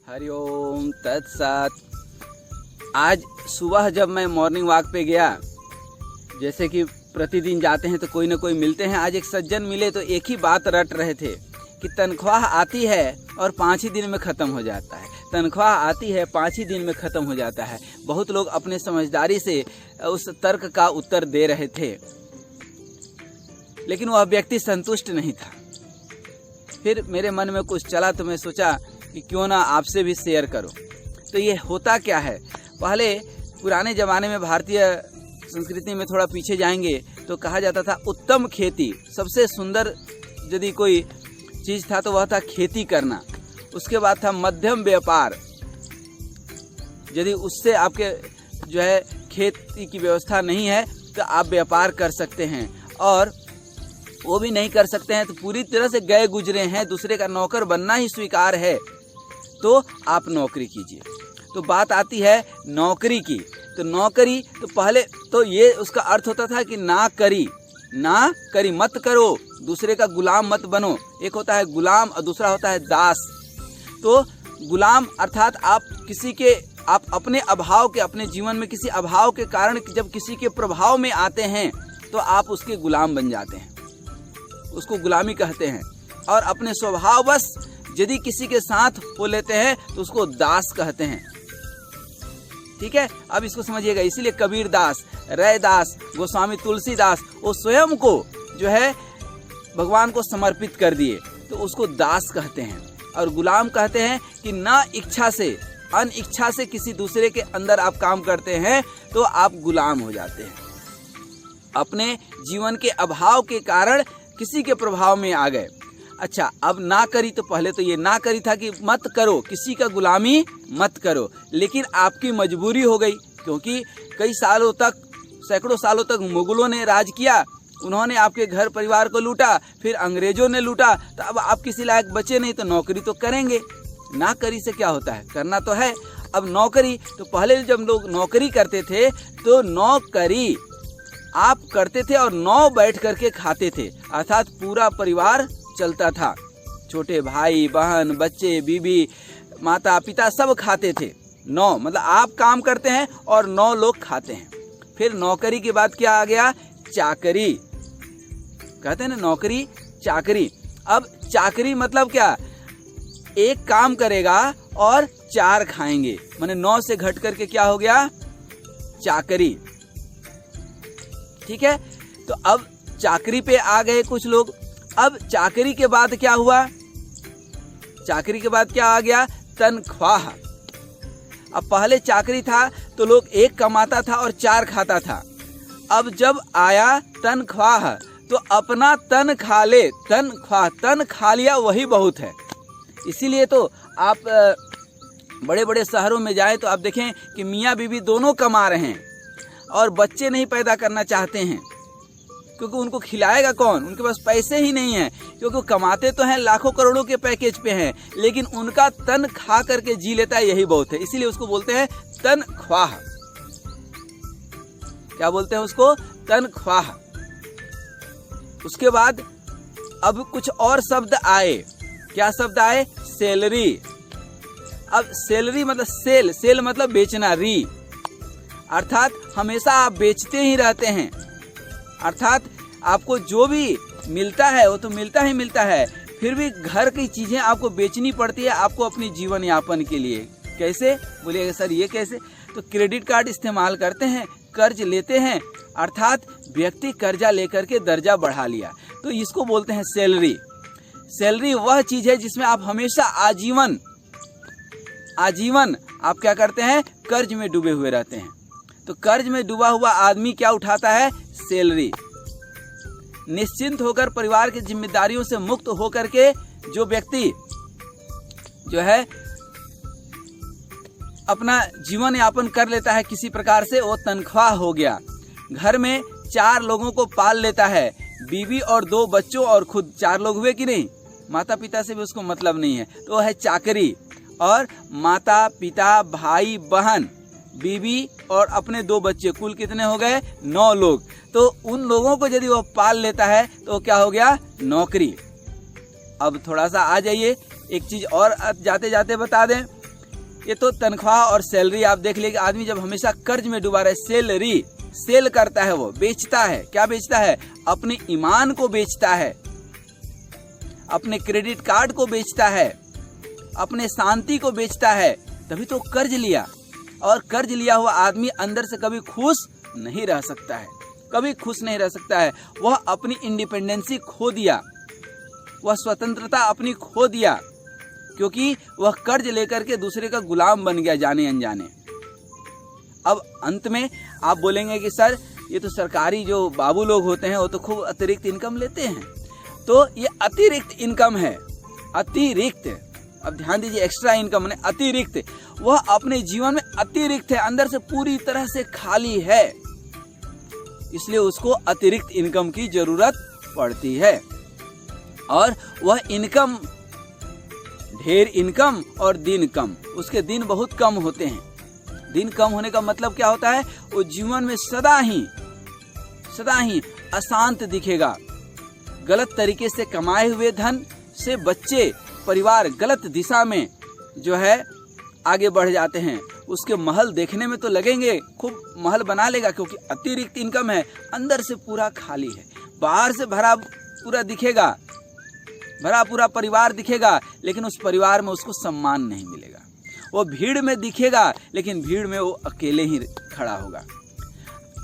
हरिओम तत्सत। आज सुबह जब मैं मॉर्निंग वॉक पे गया, जैसे कि प्रतिदिन जाते हैं तो कोई ना कोई मिलते हैं, आज एक सज्जन मिले तो एक ही बात रट रहे थे कि तनख्वाह आती है और 5 ही दिन में ख़त्म हो जाता है। तनख्वाह आती है 5 ही दिन में ख़त्म हो जाता है। बहुत लोग अपने समझदारी से उस तर्क का उत्तर दे रहे थे, लेकिन वह व्यक्ति संतुष्ट नहीं था। फिर मेरे मन में कुछ चला तो मैं सोचा कि क्यों ना आपसे भी शेयर करो। तो ये होता क्या है, पहले पुराने ज़माने में भारतीय संस्कृति में थोड़ा पीछे जाएंगे तो कहा जाता था उत्तम खेती, सबसे सुंदर यदि कोई चीज़ था तो वह था खेती करना। उसके बाद था मध्यम व्यापार, यदि उससे आपके जो है खेती की व्यवस्था नहीं है तो आप व्यापार कर सकते हैं, और वो भी नहीं कर सकते हैं तो पूरी तरह से गए गुजरे हैं, दूसरे का नौकर बनना ही स्वीकार है तो आप नौकरी कीजिए। तो बात आती है नौकरी की। तो नौकरी तो पहले तो ये उसका अर्थ होता था कि ना करी मत करो, दूसरे का गुलाम मत बनो। एक होता है गुलाम और दूसरा होता है दास। तो गुलाम अर्थात आप अपने अभाव के, अपने जीवन में किसी अभाव के कारण जब किसी के प्रभाव में आते हैं तो आप उसके गुलाम बन जाते हैं, उसको गुलामी कहते हैं। और अपने स्वभाववश यदि किसी के साथ हो लेते हैं तो उसको दास कहते हैं। ठीक है, अब इसको समझिएगा। इसीलिए कबीर दास, रैदास, गोस्वामी तुलसीदास वो स्वयं को जो है भगवान को समर्पित कर दिए तो उसको दास कहते हैं। और गुलाम कहते हैं कि ना इच्छा से, अनिच्छा से किसी दूसरे के अंदर आप काम करते हैं तो आप गुलाम हो जाते हैं। अपने जीवन के अभाव के कारण किसी के प्रभाव में आ गए। अच्छा, अब ना करी तो पहले तो ये ना करी था कि मत करो, किसी का गुलामी मत करो, लेकिन आपकी मजबूरी हो गई, क्योंकि कई सालों तक, सैकड़ों सालों तक मुगलों ने राज किया, उन्होंने आपके घर परिवार को लूटा, फिर अंग्रेजों ने लूटा, तो अब आप किसी लायक बचे नहीं तो नौकरी तो करेंगे। ना करी से क्या होता है, करना तो है। अब नौकरी तो पहले जब लोग नौकरी करते थे तो नौकरी आप करते थे और 9 बैठ करके खाते थे, अर्थात पूरा परिवार चलता था। छोटे भाई बहन, बच्चे, बीबी, माता पिता सब खाते थे। 9 मतलब आप काम करते हैं और 9 लोग खाते हैं। फिर नौकरी के बाद क्या आ गया, चाकरी। कहते हैं ना नौकरी चाकरी। अब चाकरी मतलब क्या, एक काम करेगा और 4 खाएंगे, माने 9 से घट करके क्या हो गया, चाकरी। ठीक है, तो अब चाकरी पे आ गए कुछ लोग। अब चाकरी के बाद क्या हुआ, चाकरी के बाद क्या आ गया, तनख्वाह। अब पहले चाकरी था तो लोग 1 कमाता था और 4 खाता था। अब जब आया तनख्वाह तो अपना तन खा ले, तनख्वाह, तन खा लिया वही बहुत है। इसीलिए तो आप बड़े बड़े शहरों में जाएं तो आप देखें कि मियाँ बीवी दोनों कमा रहे हैं और बच्चे नहीं पैदा करना चाहते हैं, क्योंकि उनको खिलाएगा कौन, उनके पास पैसे ही नहीं है। क्योंकि वो कमाते तो हैं, लाखों करोड़ों के पैकेज पे हैं, लेकिन उनका तन खा करके जी लेता है, यही बहुत है। इसीलिए उसको बोलते हैं तनख्वाह। क्या बोलते हैं उसको, तनख्वाह। उसके बाद अब कुछ और शब्द आए। क्या शब्द आए, सैलरी। अब सैलरी मतलब सेल मतलब बेचना, री अर्थात हमेशा आप बेचते ही रहते हैं, अर्थात आपको जो भी मिलता है वो तो मिलता ही मिलता है, फिर भी घर की चीज़ें आपको बेचनी पड़ती है आपको अपनी जीवन यापन के लिए। कैसे बोलिएगा सर, ये कैसे, तो क्रेडिट कार्ड इस्तेमाल करते हैं, कर्ज लेते हैं, अर्थात व्यक्ति कर्जा लेकर के दर्जा बढ़ा लिया, तो इसको बोलते हैं सैलरी। सैलरी वह चीज़ है जिसमें आप हमेशा आजीवन आप क्या करते हैं, कर्ज में डूबे हुए रहते हैं। तो कर्ज में डूबा हुआ आदमी क्या उठाता है, सैलरी। निश्चिंत होकर परिवार की जिम्मेदारियों से मुक्त होकर के जो व्यक्ति जो है अपना जीवन यापन कर लेता है किसी प्रकार से, वो तनख्वाह हो गया। घर में 4 लोगों को पाल लेता है, बीवी और 2 बच्चों और खुद 4 लोग हुए कि नहीं, माता पिता से भी उसको मतलब नहीं है, तो वो है चाकरी। और माता पिता, भाई बहन, बीवी और अपने 2 बच्चे, कुल कितने हो गए, 9 लोग। तो उन लोगों को यदि वो पाल लेता है तो क्या हो गया, नौकरी। अब थोड़ा सा आ जाइए, एक चीज और जाते जाते बता दें ये तो तनख्वाह और सैलरी आप देख लीजिए। आदमी जब हमेशा कर्ज में डूबा रहे, सैलरी सेल करता है, वो बेचता है। क्या बेचता है? अपने ईमान को बेचता है, अपने क्रेडिट कार्ड को बेचता है, अपने शांति को बेचता है, तभी तो कर्ज लिया। और कर्ज लिया हुआ आदमी अंदर से कभी खुश नहीं रह सकता है, कभी खुश नहीं रह सकता है। वह अपनी इंडिपेंडेंसी खो दिया, वह स्वतंत्रता अपनी खो दिया, क्योंकि वह कर्ज लेकर के दूसरे का गुलाम बन गया जाने अनजाने। अब अंत में आप बोलेंगे कि सर ये तो सरकारी जो बाबू लोग होते हैं वो तो खूब अतिरिक्त इनकम लेते हैं। तो ये अतिरिक्त इनकम है, अतिरिक्त। अब ध्यान दीजिए, एक्स्ट्रा इनकम ने अतिरिक्त, वह अपने जीवन में अतिरिक्त है, अंदर से पूरी तरह से खाली है, इसलिए उसको अतिरिक्त इनकम की जरूरत पड़ती है। और वह इनकम, ढेर इनकम और दिन कम, उसके दिन बहुत कम होते हैं। दिन कम होने का मतलब क्या होता है? वो जीवन में सदा ही अशांत दिखेगा। गलत तरीके से कमाए हुए धन से बच्चे, परिवार गलत दिशा में जो है आगे बढ़ जाते हैं। उसके महल देखने में तो लगेंगे, खूब महल बना लेगा, क्योंकि अतिरिक्त इनकम है, अंदर से पूरा खाली है। बाहर से भरा पूरा दिखेगा, भरा पूरा परिवार दिखेगा, लेकिन उस परिवार में उसको सम्मान नहीं मिलेगा। वो भीड़ में दिखेगा, लेकिन भीड़ में वो अकेले ही खड़ा होगा।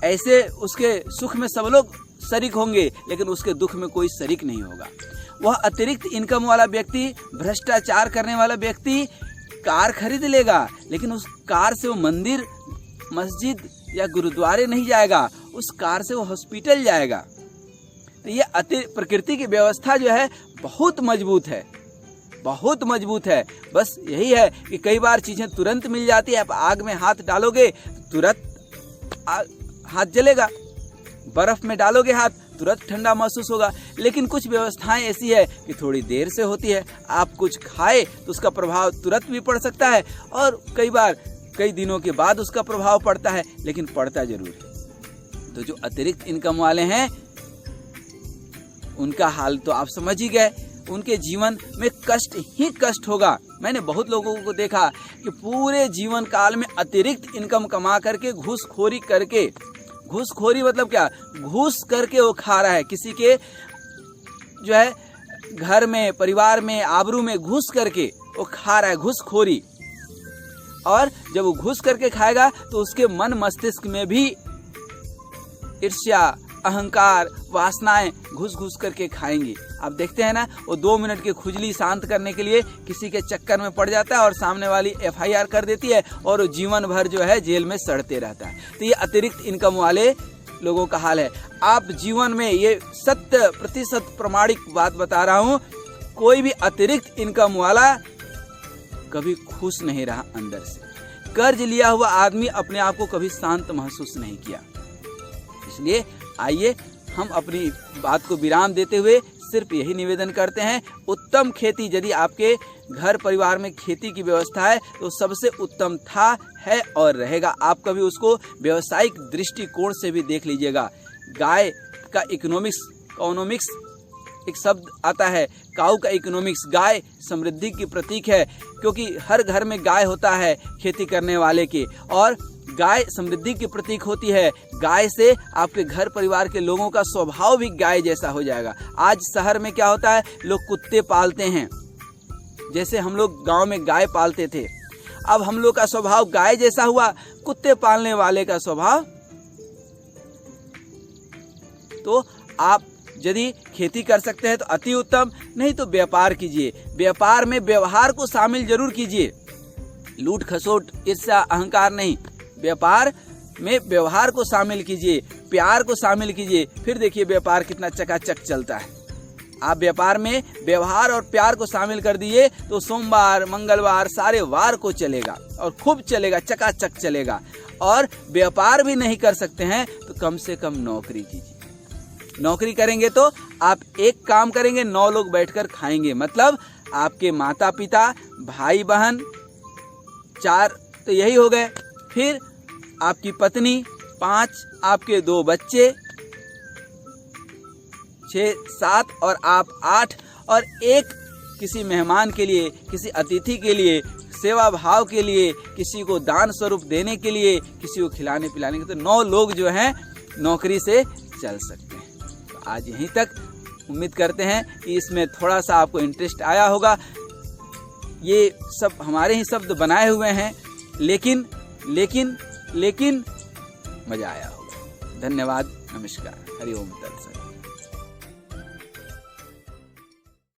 ऐसे उसके सुख में सब लोग शरीक होंगे, लेकिन उसके दुख में कोई शरीक नहीं होगा। वह अतिरिक्त इनकम वाला व्यक्ति, भ्रष्टाचार करने वाला व्यक्ति कार खरीद लेगा, लेकिन उस कार से वो मंदिर, मस्जिद या गुरुद्वारे नहीं जाएगा, उस कार से वो हॉस्पिटल जाएगा। तो ये प्रकृति की व्यवस्था जो है बहुत मजबूत है, बहुत मजबूत है। बस यही है कि कई बार चीजें तुरंत मिल जाती है। आप आग में हाथ डालोगे तुरंत हाथ जलेगा, बर्फ में डालोगे हाथ तुरंत ठंडा महसूस होगा। लेकिन कुछ व्यवस्थाएं ऐसी है कि थोड़ी देर से होती है। आप कुछ खाए तो उसका प्रभाव तुरंत भी पड़ सकता है, और कई बार कई दिनों के बाद उसका प्रभाव पड़ता है, लेकिन पड़ता जरूर है। तो जो अतिरिक्त इनकम वाले हैं उनका हाल तो आप समझ ही गए। उनके जीवन में कष्ट ही कष्ट होगा। मैंने बहुत लोगों को देखा कि पूरे जीवन काल में अतिरिक्त इनकम कमा करके, घूसखोरी करके, घूसखोरी मतलब क्या? घूस करके वो खा रहा है, किसी के जो है घर में, परिवार में, आबरू में घूस करके वो खा रहा है, घूसखोरी। और जब वो घूस करके खाएगा तो उसके मन मस्तिष्क में भी ईर्ष्या, अहंकार, वासनाएं घुस घुस करके खाएंगी। आप देखते हैं ना, वो 2 मिनट की खुजली शांत करने के लिए किसी के चक्कर में पड़ जाता है और सामने वाली FIR कर देती है, और वो जीवन भर जो है जेल में सड़ते रहता है। तो ये अतिरिक्त इनकम वाले लोगों का हाल है। आप जीवन में, ये 100% प्रमाणिक बात बता रहा हूँ, कोई भी अतिरिक्त इनकम वाला कभी खुश नहीं रहा अंदर से। कर्ज लिया हुआ आदमी अपने आप को कभी शांत महसूस नहीं किया। इसलिए आइए हम अपनी बात को विराम देते हुए सिर्फ यही निवेदन करते हैं, उत्तम खेती, यदि आपके घर परिवार में खेती की व्यवस्था है तो सबसे उत्तम था, है और रहेगा। आप कभी उसको व्यवसायिक दृष्टिकोण से भी देख लीजिएगा। गाय का इकोनॉमिक्स एक शब्द आता है, काऊ का इकोनॉमिक्स। गाय समृद्धि की प्रतीक है, क्योंकि हर घर में गाय होता है खेती करने वाले के, और गाय समृद्धि की प्रतीक होती है। गाय से आपके घर परिवार के लोगों का स्वभाव भी गाय जैसा हो जाएगा। आज शहर में क्या होता है, लोग कुत्ते पालते हैं, जैसे हम लोग गांव में गाय पालते थे। अब हम लोग का स्वभाव गाय जैसा हुआ, कुत्ते पालने वाले का स्वभाव। तो आप यदि खेती कर सकते हैं तो अति उत्तम, नहीं तो व्यापार कीजिए। व्यापार में व्यवहार को शामिल जरूर कीजिए, लूट खसोट, ईर्ष्या, अहंकार नहीं। व्यापार में व्यवहार को शामिल कीजिए, प्यार को शामिल कीजिए, फिर देखिए व्यापार कितना चकाचक चलता है। आप व्यापार में व्यवहार और प्यार को शामिल कर दिए तो सोमवार, मंगलवार, सारे वार को चलेगा और खूब चलेगा, चकाचक चलेगा। और व्यापार भी नहीं कर सकते हैं तो कम से कम नौकरी कीजिए। नौकरी करेंगे तो आप एक काम करेंगे, 9 लोग बैठकर खाएंगे। मतलब आपके माता पिता, भाई बहन, 4 तो यही हो गए, फिर आपकी पत्नी, 5 आपके 2 बच्चे, 6, 7 और आप 8, और एक किसी मेहमान के लिए, किसी अतिथि के लिए सेवा भाव के लिए, किसी को दान स्वरूप देने के लिए, किसी को खिलाने पिलाने के, तो 9 लोग जो हैं नौकरी से चल सकते हैं। तो आज यहीं तक। उम्मीद करते हैं कि इसमें थोड़ा सा आपको इंटरेस्ट आया होगा। ये सब हमारे ही शब्द बनाए हुए हैं, लेकिन मजा आया होगा। धन्यवाद, नमस्कार, हरि ओम तत्सत।